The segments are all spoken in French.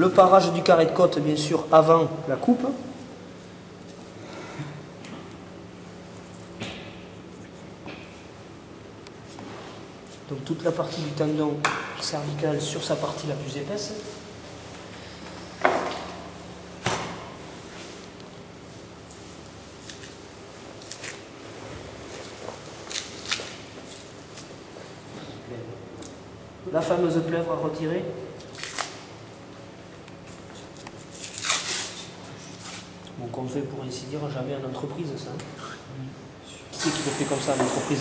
le parage du carré de côte, bien sûr, avant la coupe. Donc toute la partie du tendon cervical sur sa partie la plus épaisse. La fameuse plèvre à retirer. Donc on fait pour ainsi dire jamais en entreprise ça. Qui c'est qui le fait comme ça en entreprise?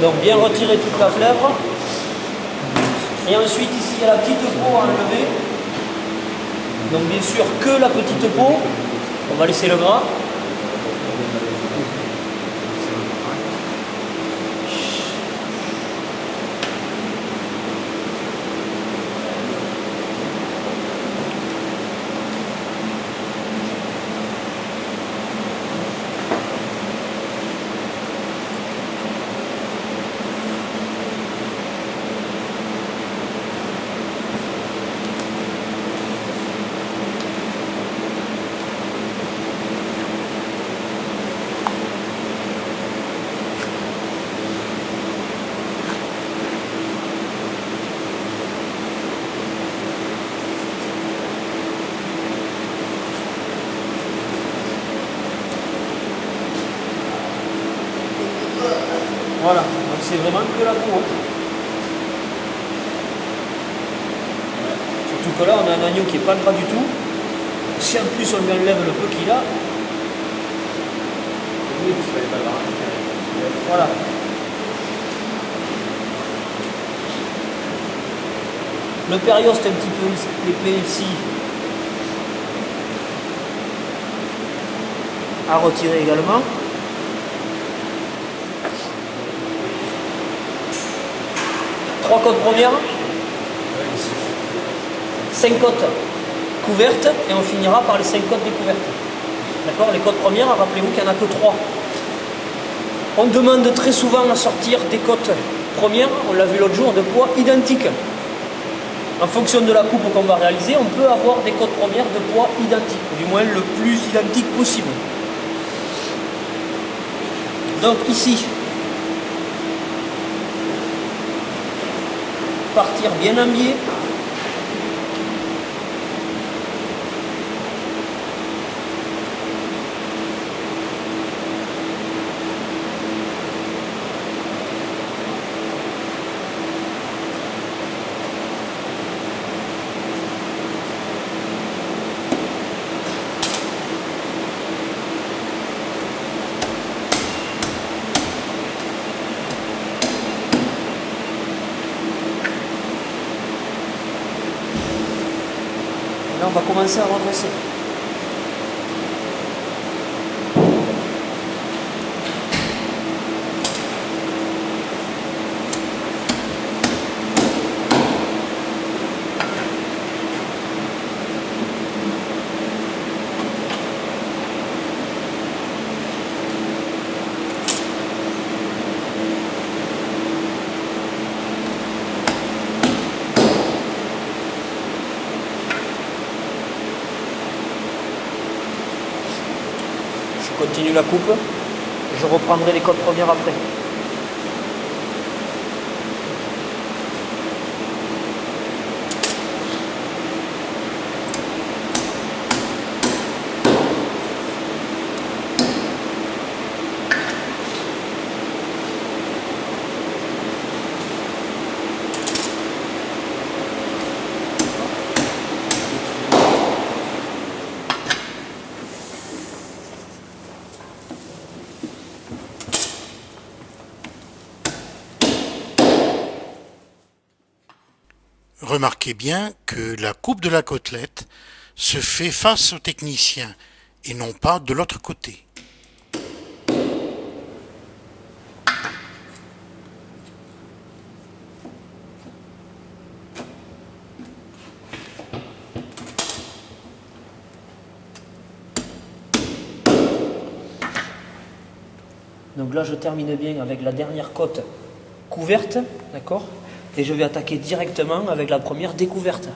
Donc bien retirer toute la plèvre. Et ensuite ici il y a la petite peau à enlever. Donc bien sûr que la petite peau. On va laisser le gras. Voilà, donc c'est vraiment que la peau. Surtout que là on a un agneau qui n'est pas gras du tout. Si en plus on lui enlève le peu qu'il a. Voilà. Le périoste est un petit peu épais ici. À retirer également. Trois côtes premières, 5 côtes couvertes et on finira par les 5 côtes découvertes. D'accord? Les côtes premières, rappelez-vous qu'il n'y en a que 3. On demande très souvent à sortir des côtes premières, on l'a vu l'autre jour, de poids identiques. En fonction de la coupe qu'on va réaliser, on peut avoir des côtes premières de poids identiques, du moins le plus identique possible. Donc ici, partir bien en biais. Là, on va commencer à redresser. Je continue la coupe, je reprendrai les côtes premières après. Remarquez bien que la coupe de la côtelette se fait face au technicien et non pas de l'autre côté. Donc là je termine bien avec la dernière côte couverte, d'accord? Et je vais attaquer directement avec la première découverte.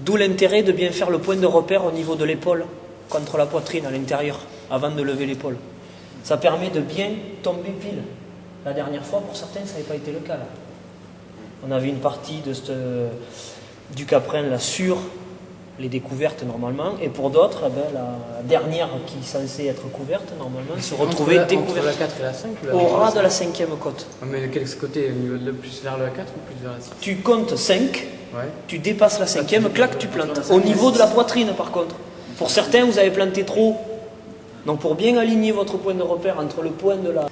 D'où l'intérêt de bien faire le point de repère au niveau de l'épaule, contre la poitrine à l'intérieur, avant de lever l'épaule. Ça permet de bien tomber pile. La dernière fois, pour certains, ça n'avait pas été le cas. Là. On avait une partie du caprin là, sur les découvertes normalement, et pour d'autres, la dernière qui est censée être couverte, normalement, se retrouvait découverte. Entre la 4 et la 5 ou la au ras de la 5e côte. Mais de quel côté? Le plus vers la 4 ou plus vers la 6? Tu comptes 5, Ouais. tu dépasses la 5e, clac, tu plantes. Au niveau de la poitrine, par contre. Pour certains, vous avez planté trop. Donc pour bien aligner votre point de repère entre le point de la...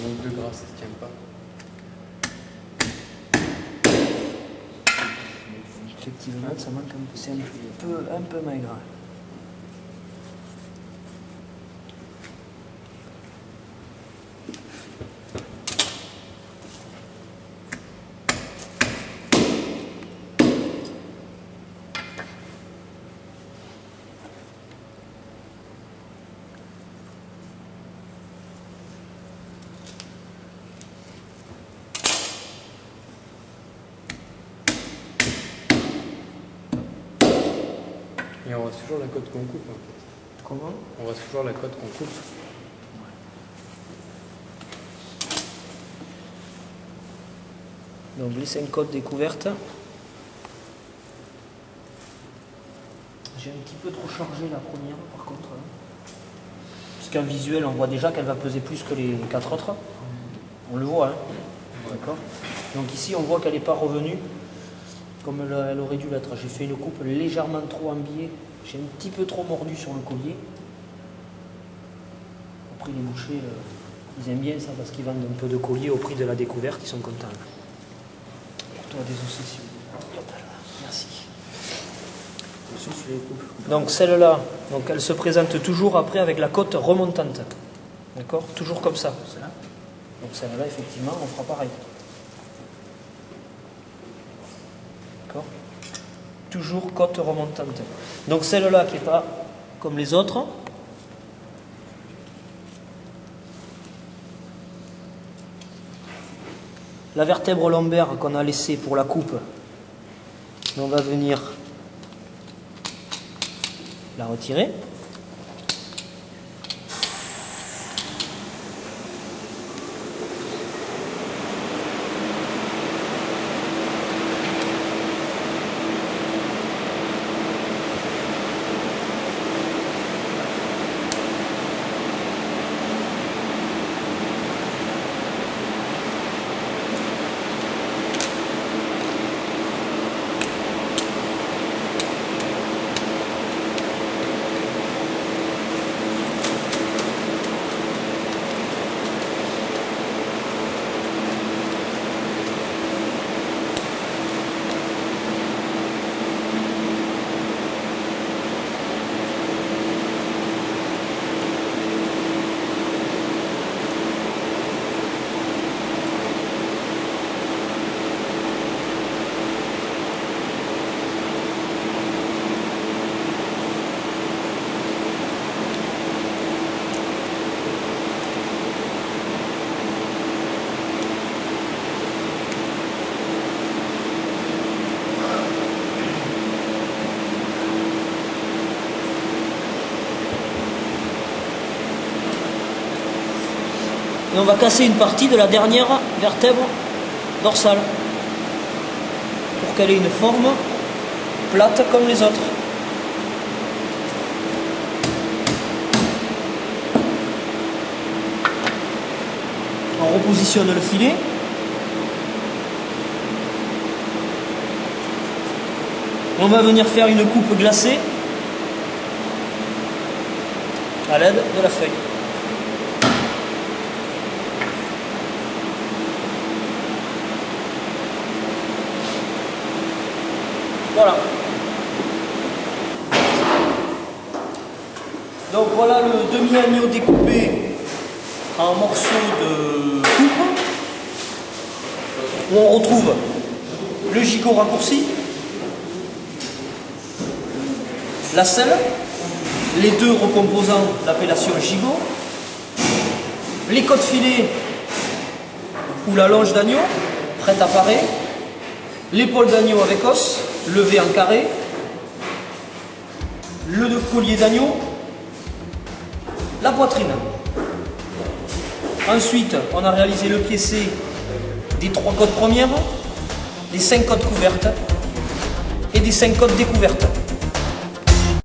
Donc 2 gras, ça se tient pas. Effectivement, ça manque un peu, c'est un peu maigre. Et on reste toujours la côte qu'on coupe en fait. Comment? On reste toujours la côte qu'on coupe. Donc les 5 côtes découvertes. J'ai un petit peu trop chargé la première par contre. Parce qu'en visuel, on voit déjà qu'elle va peser plus que les 4 autres. On le voit, hein. D'accord. Donc ici, on voit qu'elle n'est pas revenue comme elle aurait dû l'être. J'ai fait une coupe légèrement trop en biais. J'ai un petit peu trop mordu sur le collier. Après, les bouchers, ils aiment bien ça parce qu'ils vendent un peu de collier au prix de la découverte. Ils sont contents. Pour toi, des obsessions. Merci. Donc celle-là, donc elle se présente toujours après avec la côte remontante. D'accord? Toujours comme ça. Donc celle-là, effectivement, on fera pareil. D'accord? Toujours côte remontante. Donc celle-là qui n'est pas comme les autres. La vertèbre lombaire qu'on a laissée pour la coupe, on va venir la retirer. Et on va casser une partie de la dernière vertèbre dorsale pour qu'elle ait une forme plate comme les autres. On repositionne le filet. On va venir faire une coupe glacée à l'aide de la feuille. Voilà. Donc voilà le demi-agneau découpé en morceaux de coupe. où on retrouve le gigot raccourci, la selle, les deux recomposants d'appellation gigot, les côtes filets ou la longe d'agneau, prête à parer, l'épaule d'agneau avec os, levée en carré, le collier d'agneau, la poitrine. Ensuite, on a réalisé le piécé des 3 côtes premières, des 5 côtes couvertes et des 5 côtes découvertes.